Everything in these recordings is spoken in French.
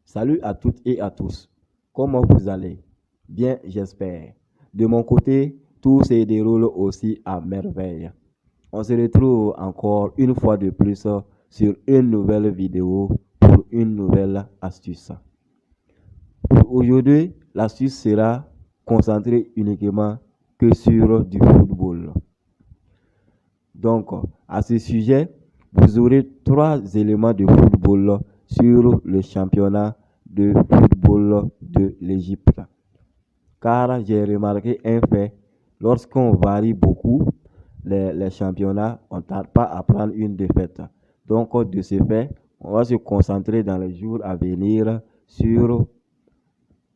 Salut à toutes et à tous. Comment vous allez? Bien, j'espère. De mon côté, tout se déroule aussi à merveille. On se retrouve encore une fois de plus sur une nouvelle vidéo pour une nouvelle astuce. Pour aujourd'hui, l'astuce sera concentrée uniquement que sur du football. Donc, à ce sujet, vous aurez trois éléments de football sur le championnat de football de l'Égypte. Car j'ai remarqué un fait, lorsqu'on varie beaucoup les championnats, on ne tarde pas à prendre une défaite. Donc, de ce fait, on va se concentrer dans les jours à venir sur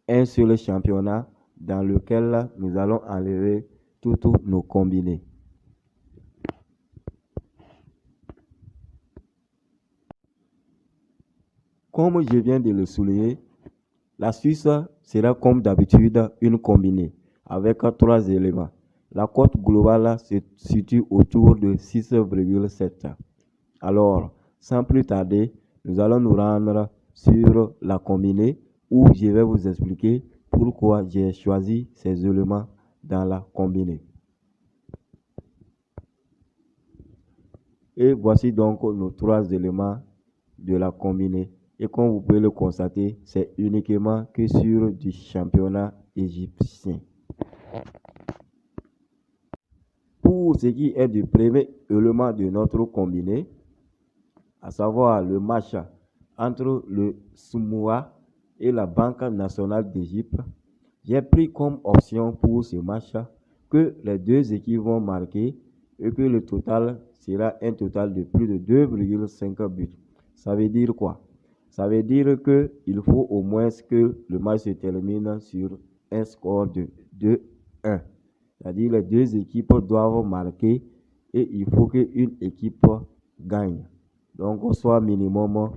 un seul championnat dans lequel nous allons enlever toutes nos combinés. Comme je viens de le souligner, la Suisse sera comme d'habitude une combinée avec trois éléments. La cote globale se situe autour de 6,7. Alors, sans plus tarder, nous allons nous rendre sur la combinée où je vais vous expliquer pourquoi j'ai choisi ces éléments dans la combinée. Et voici donc nos trois éléments de la combinée. Et comme vous pouvez le constater, c'est uniquement que sur du championnat égyptien. Pour ce qui est du premier élément de notre combinée, à savoir le match entre le Soumoua et la Banque nationale d'Égypte, j'ai pris comme option pour ce match que les deux équipes vont marquer et que le total sera un total de plus de 2,5 buts. Ça veut dire quoi? Ça veut dire qu'il faut au moins que le match se termine sur un score de 2-1. C'est-à-dire les deux équipes doivent marquer et il faut qu'une équipe gagne. Donc, on soit minimum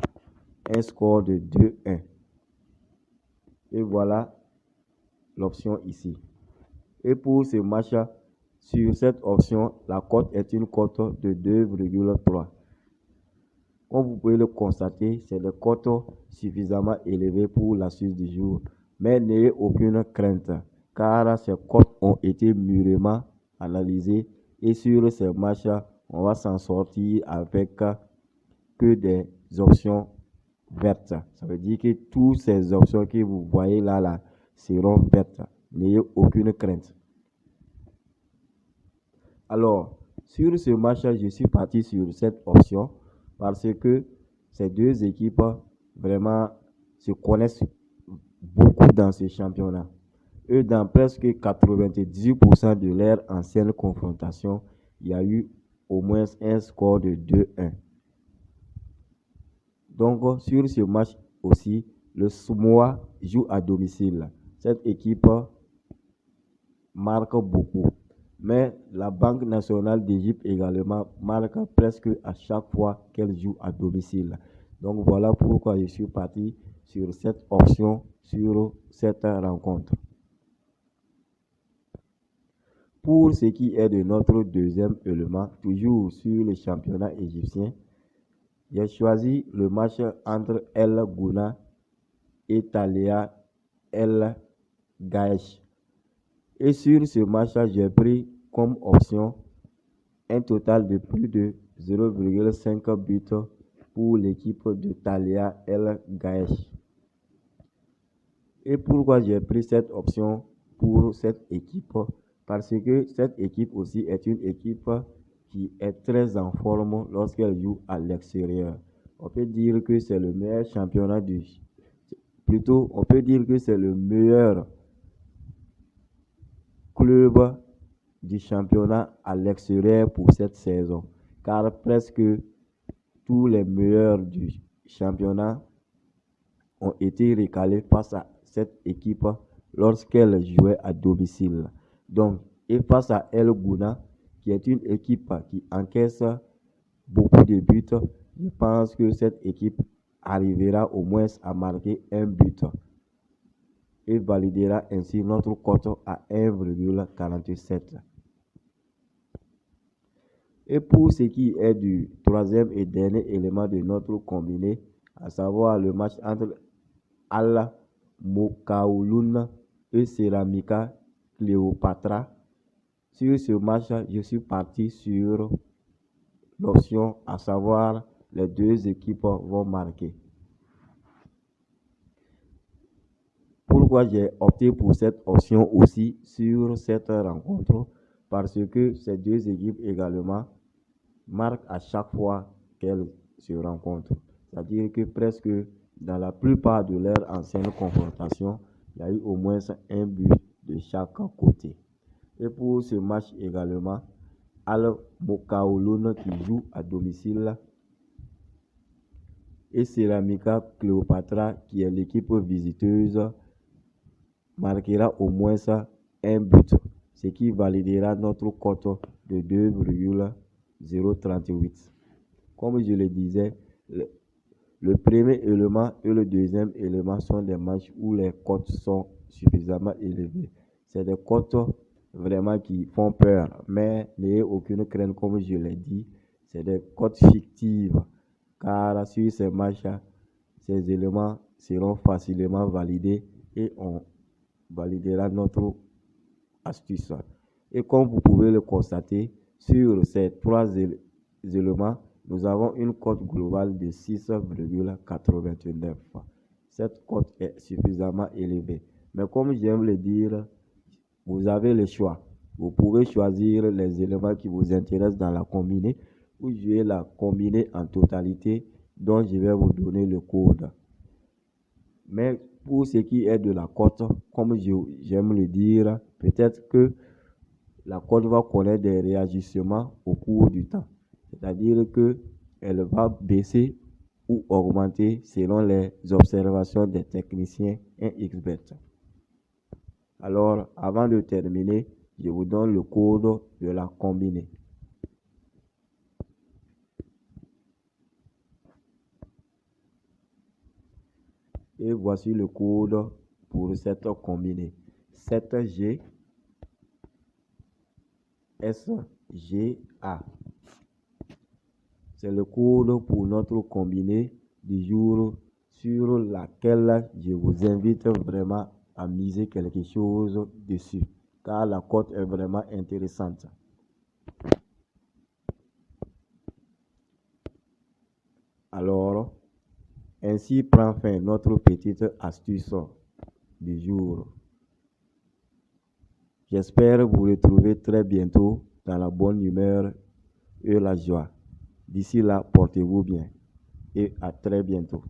un score de 2-1. Et voilà l'option ici. Et pour ce match, sur cette option, la cote est une cote de 2,3. Comme vous pouvez le constater, c'est des cotes suffisamment élevées pour la suite du jour. Mais n'ayez aucune crainte, car ces cotes ont été mûrement analysées et sur ces matchs, on va s'en sortir avec que des options vertes. Ça veut dire que toutes ces options que vous voyez là seront vertes. N'ayez aucune crainte. Alors, sur ce match, je suis parti sur cette option parce que ces deux équipes vraiment se connaissent beaucoup dans ce championnat. Et dans presque 98% de leurs anciennes confrontations, il y a eu au moins un score de 2-1. Donc, sur ce match aussi, le Samoa joue à domicile. Cette équipe marque beaucoup. Mais la Banque nationale d'Égypte également marque presque à chaque fois qu'elle joue à domicile. Donc voilà pourquoi je suis parti sur cette option, sur cette rencontre. Pour ce qui est de notre deuxième élément, toujours sur le championnat égyptien, j'ai choisi le match entre El Gouna et Talia El Gaesh. Et sur ce match, j'ai pris comme option un total de plus de 0,5 buts pour l'équipe de Talia El Gaesh. Et pourquoi j'ai pris cette option pour cette équipe? Parce que cette équipe aussi est une équipe qui est très en forme lorsqu'elle joue à l'extérieur. On peut dire que c'est le meilleur championnat Plutôt, on peut dire que c'est le meilleur club du championnat à l'extérieur pour cette saison. Car presque tous les meilleurs du championnat ont été recalés face à cette équipe lorsqu'elle jouait à domicile. Donc, et face à El Gouna, qui est une équipe qui encaisse beaucoup de buts, je pense que cette équipe arrivera au moins à marquer un but et validera ainsi notre cote à 1,47. Et pour ce qui est du troisième et dernier élément de notre combiné, à savoir le match entre Al Mokaoulun et Ceramica Cléopatra. Sur ce match, je suis parti sur l'option, à savoir les deux équipes vont marquer. Pourquoi j'ai opté pour cette option aussi sur cette rencontre? Parce que ces deux équipes également marquent à chaque fois qu'elles se rencontrent. C'est-à-dire que presque dans la plupart de leurs anciennes confrontations, il y a eu au moins un but de chaque côté. Et pour ce match également, Al Mokaoulun qui joue à domicile et Ceramica Cléopatra qui est l'équipe visiteuse marquera au moins un but, ce qui validera notre cote de 2,038. Comme je le disais, le premier élément et le deuxième élément sont des matchs où les cotes sont suffisamment élevées. C'est des cotes vraiment qui font peur, mais n'ayez aucune crainte, comme je l'ai dit, c'est des cotes fictives, car sur ces matchs, ces éléments seront facilement validés et on validera notre astuce. Et comme vous pouvez le constater, sur ces trois éléments, nous avons une cote globale de 6,89. Cette cote est suffisamment élevée. Mais comme j'aime le dire, vous avez le choix. Vous pouvez choisir les éléments qui vous intéressent dans la combinée ou jouer la combinée en totalité dont je vais vous donner le code. Mais pour ce qui est de la cote, comme j'aime le dire, peut-être que la cote va connaître des réagissements au cours du temps. C'est-à-dire qu'elle va baisser ou augmenter selon les observations des techniciens 1xBet. Alors, avant de terminer, je vous donne le code de la combinée. Et voici le code pour cette combinée. 7G SGA. C'est le code pour notre combinée du jour sur laquelle je vous invite vraiment à miser quelque chose dessus, car la cote est vraiment intéressante. Alors, ainsi prend fin notre petite astuce du jour. J'espère vous retrouver très bientôt dans la bonne humeur et la joie. D'ici là, portez-vous bien et à très bientôt.